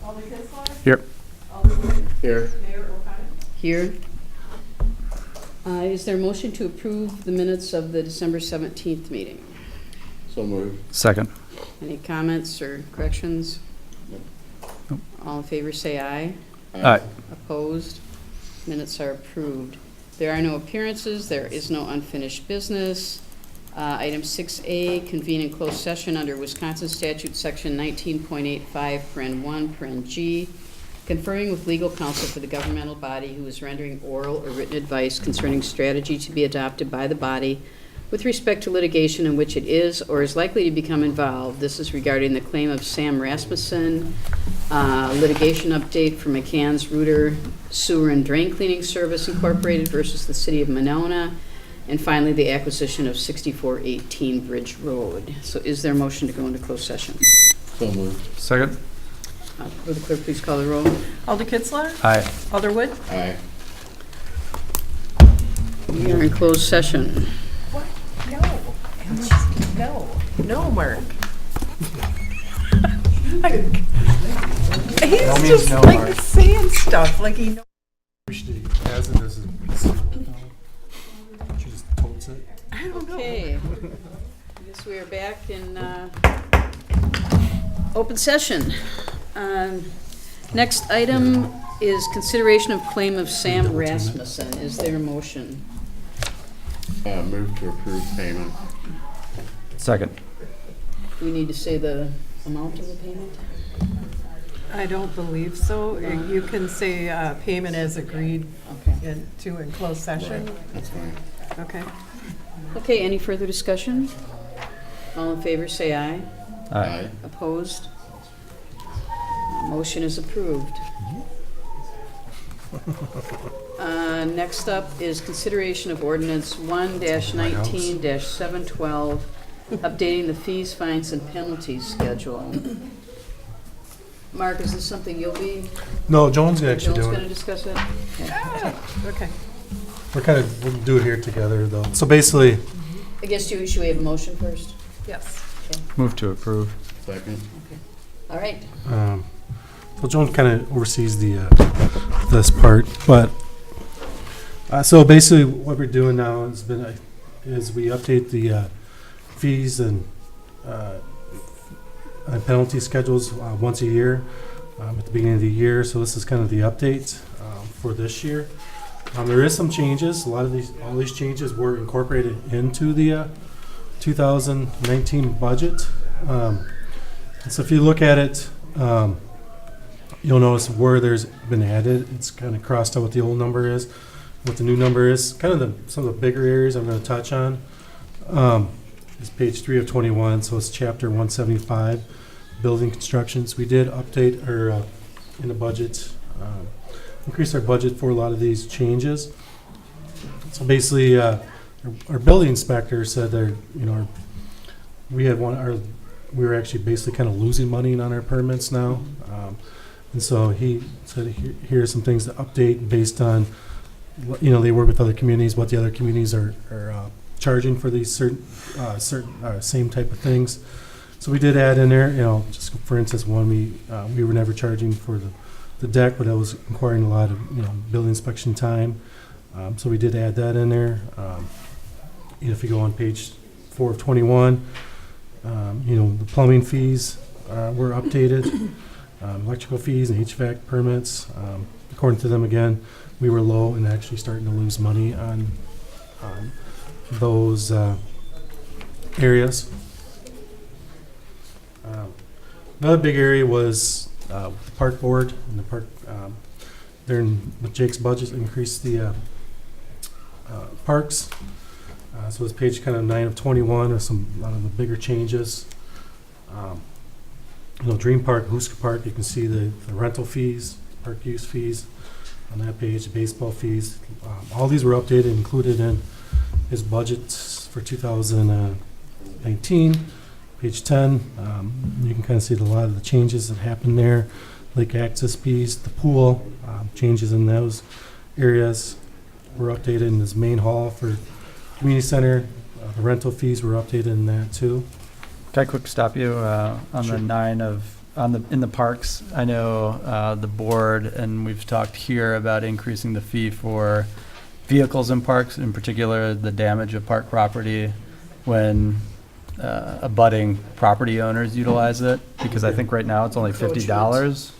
Alderman Kinsler? Here. Alderman Here. Mayor O'Connor? Here. Is there a motion to approve the minutes of the December 17th meeting? So moved. Second. Any comments or corrections? Nope. All in favor say aye. Aye. Opposed? Minutes are approved. There are no appearances. There is no unfinished business. Item 6A, convene in closed session under Wisconsin Statute Section 19.85, paren 1, paren G, conferring with legal counsel for the governmental body who is rendering oral or written advice concerning strategy to be adopted by the body with respect to litigation in which it is or is likely to become involved. This is regarding the claim of Sam Rasmussen, litigation update for McCann's Rooter Sewer and Drain Cleaning Service Incorporated versus the City of Monona, and finally, the acquisition of 6418 Bridge Road. So is there a motion to go into closed session? So moved. Second. Will the clerk please call the roll? Alderman Kinsler? Aye. Alderwood? Aye. We are in closed session. What? No. No, Mark. He's means just no, like Mark. saying stuff like he knows. We should has it as a she just totes it. I don't know. Okay. I guess we are back in open session. Next item is consideration of claim of Sam Rasmussen. Is there a motion? Move to approve payment. Second. Do we need to say the amount of the payment? I don't believe so. You can say payment as agreed Okay. in closed session. That's fine. Okay. Okay, any further discussion? All in favor, say aye. Aye. Opposed? Motion is approved. Next up is consideration of ordinance 1-19-712, updating the fees, fines, and penalties schedule. Mark, is this something you'll be, No, Joan's actually Joel's doing going to it. discuss it? Okay. We'll do it here together though. So basically, I guess should we have a motion first? Yes. Move to approve. Second. All right. so Joan kind of oversees the this part, but so basically what we're doing now is we update the fees and penalty schedules once a year at the beginning of the year. So this is kind of the update for this year. There is some changes. All these changes were incorporated into the 2019 budget. And so if you look at it, you'll notice where there's been added. It's kind of crossed out what the old number is, what the new number is. Kind of some of the bigger areas I'm going to touch on. Is page 3 of 21, so it's chapter 175, building constructions. We did update our in the budget, increase our budget for a lot of these changes. So basically, our building inspector said we were actually basically kind of losing money on our permits now, and so he said here are some things to update based on they work with other communities, what the other communities are charging for these certain same type of things. So we did add in there, just for instance, one we were never charging for the deck, but that was requiring a lot of building inspection time. So we did add that in there. If you go on page 4 of 21, the plumbing fees were updated, electrical fees and HVAC permits. According to them, again, we were low and actually starting to lose money on those areas. Another big area was the park board and the park. With Jake's budget, increased the parks. So it's page kind of 9 of 21 are a lot of the bigger changes. Dream Park, Huska Park, you can see the rental fees, park use fees on that page, the baseball fees. All these were updated, included in his budget for 2019. Page 10, you can kind of see a lot of the changes that happened there. Lake access fees, the pool, changes in those areas were updated in his main hall for community center. The rental fees were updated in that too. Can I quick stop you on Sure. the 9 of in the parks, I know the board, and we've talked here about increasing the fee for vehicles in parks, in particular the damage of park property when abutting property owners utilize it, because I think right now it's only $50.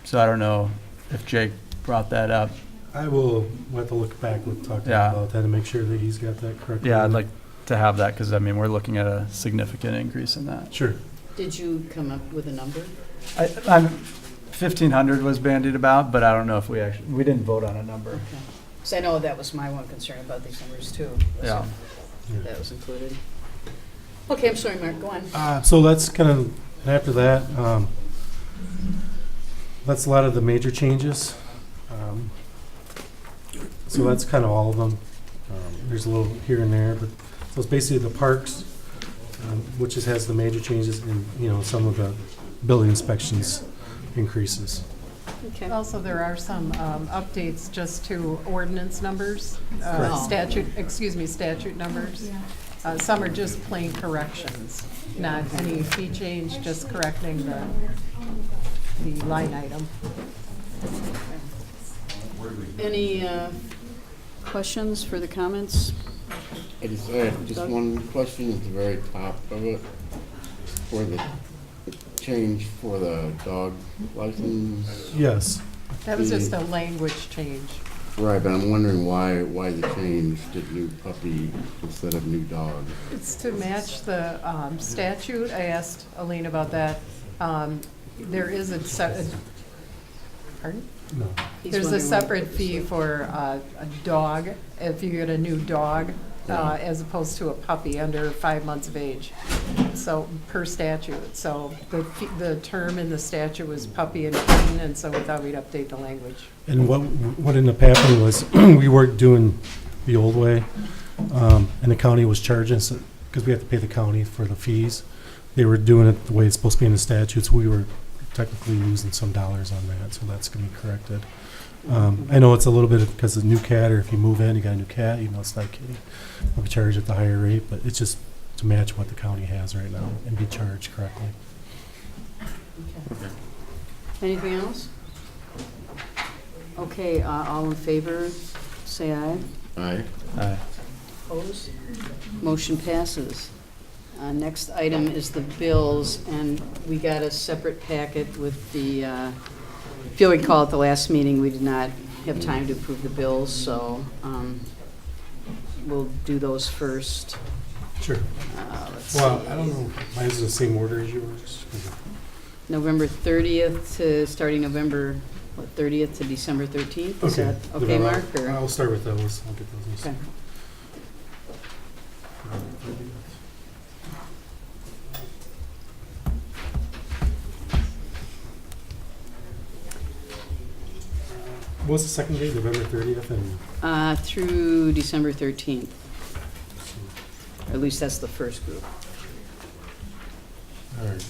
So I don't know if Jake brought that up. I will have to look back and talk to him Yeah. about that and make sure that he's got that correct. Yeah, I'd like to have that, because, I mean, we're looking at a significant increase in that. Sure. Did you come up with a number? I'm 1,500 was bandied about, but I don't know if we didn't vote on a number. Because I know that was my one concern about these numbers too. was Yeah. if That was included. Okay, I'm sorry, Mark, go on. So that's kind of, and after that, that's a lot of the major changes. So that's kind of all of them. There's a little here and there, but so it's basically the parks, which has the major changes and, some of the building inspections increases. Okay. Also, there are some updates just to ordinance numbers, Correct. statute numbers. Some are just plain corrections, not any fee change, just correcting the line item. Any questions for the comments? I have just one question at the very top of it, for the change for the dog license. Yes. That was just a language change. Right, but I'm wondering why the change to new puppy instead of new dog? It's to match the statute. I asked Aline about that. There is pardon? No. He's There's a wondering why- separate fee for a dog, if you get a new dog, as opposed to a puppy under 5 months of age. So, per statute. So the term in the statute was puppy and kitten, and so we thought we'd update the language. And what ended up happening was, we weren't doing the old way, and the county was charging us, because we have to pay the county for the fees. They were doing it the way it's supposed to be in the statutes. We were technically losing some dollars on that, so that's going to be corrected. I know it's a little bit because of the new cat, or if you move in, you got a new cat, even though it's not a kitty, we'll be charged at the higher rate, but it's just to match what the county has right now and be charged correctly. Anything else? Okay, all in favor, say aye. Aye. Aye. Opposed? Motion passes. Next item is the bills, and we got a separate packet with the, if you'll recall at the last meeting, we did not have time to approve the bills, so we'll do those first. Sure. Let's Well, see. I don't know, mine's in the same order as yours. November 30th to, starting November, 30th to December 13th? Is that okay, Mark? or- I'll start with those. I'll get those. Okay. What's the second date, November 30th? And Through December 13th. Or at least that's the first group. all right.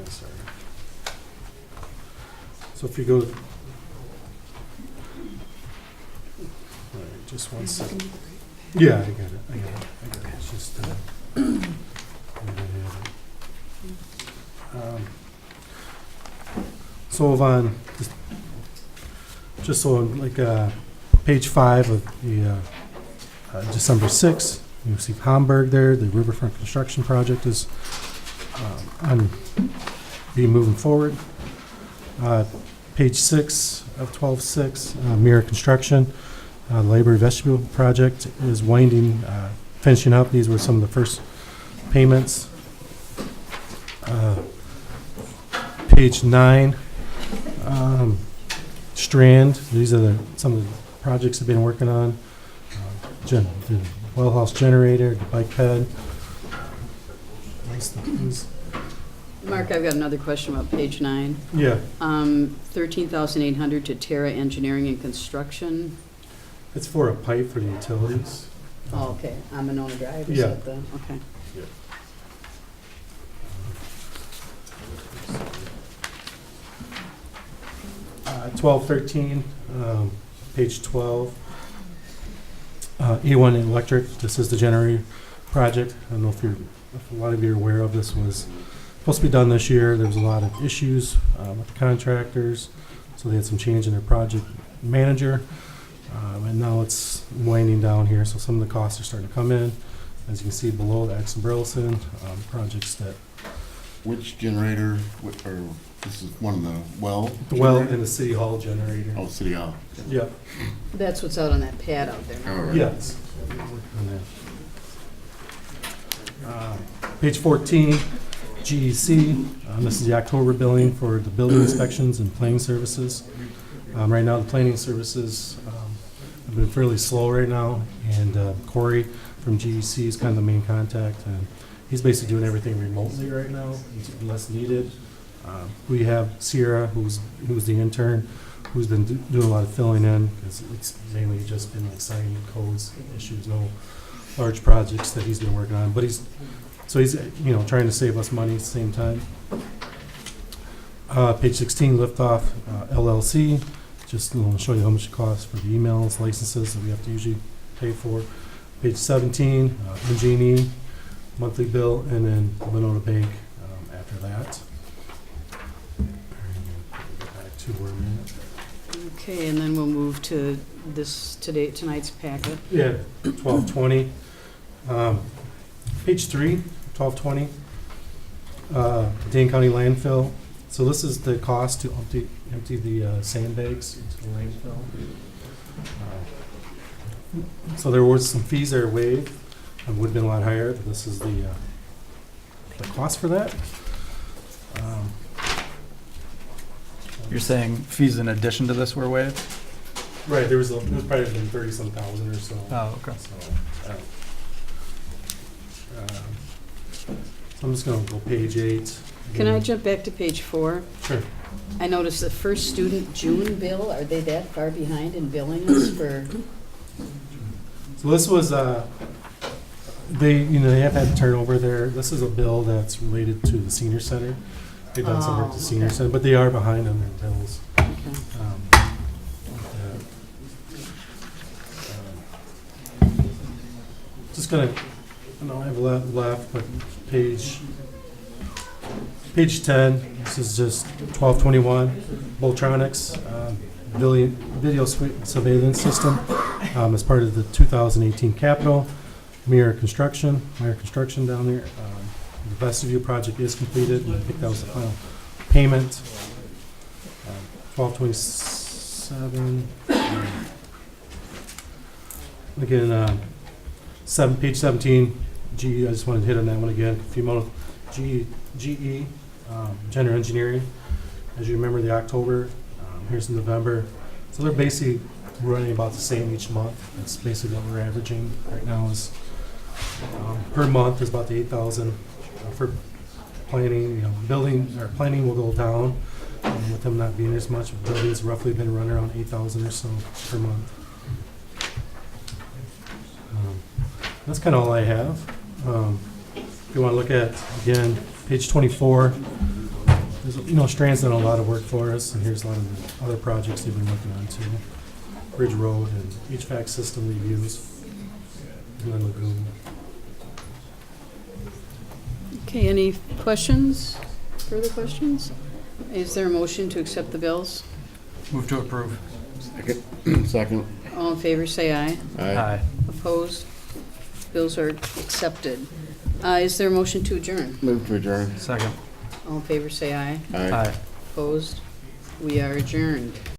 Sorry. So if you go, all right, just one second. Yeah, I got it. It's just. I have it. So on, just so on, like, page 5 of the December 6th, you see Hamburg there, the Riverfront Construction Project is being moving forward. Page 6 of 12/6, Mirror Construction, Library Vestibule Project is finishing up. These were some of the first payments. Page 9, Strand, these are some of the projects I've been working on. The well house generator, the bike ped. Mark, I've got another question about page 9. Yeah, 13,800 to Terra Engineering and Construction. it's for a pipe for the utilities. Oh, okay, on Monona Drive, is Yeah. that the, okay. 1213, Page 12. A1 Electric, this is the generator project. I don't know if a lot of you are aware of this, was supposed to be done this year. There was a lot of issues with the contractors, so they had some change in their project manager. And now it's winding down here, so some of the costs are starting to come in. As you can see below, the Axon Burleson projects that Which generator, or this is one of the well? the well generator? and the city hall generator. Oh, City Hall. Yeah. That's what's out on that pad out there. All right. Yes. Page 14, GEC. This is the October billing for the building inspections and planning services. Right now, the planning services have been fairly slow right now, and Corey from GEC is kind of the main contact, and he's basically doing everything remotely right now, unless needed. We have Sierra, who's the intern, who's been doing a lot of filling in, because it's mainly just been like signing codes issues, no large projects that he's been working on. But he's trying to save us money at the same time. Page 16, Liftoff LLC. Just to show you how much it costs for the emails, licenses that we have to usually pay for. Page 17, MG&E, monthly bill, and then Winona Bank after that. Back to where we're at. Okay, and then we'll move to tonight's packet. Yeah, 1220. Page 3, 1220. Dane County landfill. So this is the cost to empty the sandbags into the landfill. So there were some fees that are waived. It would have been a lot higher, but this is the cost for that. You're saying fees in addition to this were waived? Right, there was probably been 30-some thousand or so. Oh, okay. So I'm just going to go page 8. Can I jump back to page 4? Sure. I noticed the first student June bill, are they that far behind in billing us for? So this was, they have had turnover there. This is a bill that's related to the senior center. They've done some work at the senior okay. center, but they are behind on their bills. Just gonna, I don't have a lot left, but page 10, this is just 1221, Voltronics, video surveillance system as part of the 2018 capital. Meyer Construction down there. The vestibule project is completed, and I think that was the final payment. 1227. Again, page 17, GE, I just wanted to hit on that one again. A few more. GE, General Engineering. As you remember, the October, here's November. So they're basically running about the same each month. That's basically what we're averaging right now is per month is about the 8,000 for planning. Building or planning will go down with them not being as much. Building's roughly been running around 8,000 or so per month. That's kind of all I have. If you want to look at, again, page 24, there's, Strand's done a lot of work for us, and here's a lot of the other projects they've been working on too. Bridge Road and HVAC system reviews, and then Lagoon. Okay, any questions? Further questions? Is there a motion to accept the bills? Move to approve. Second. All in favor, say aye. Aye. Opposed? Bills are accepted. Is there a motion to adjourn? Move to adjourn. Second. All in favor, say aye. Aye. Opposed? We are adjourned.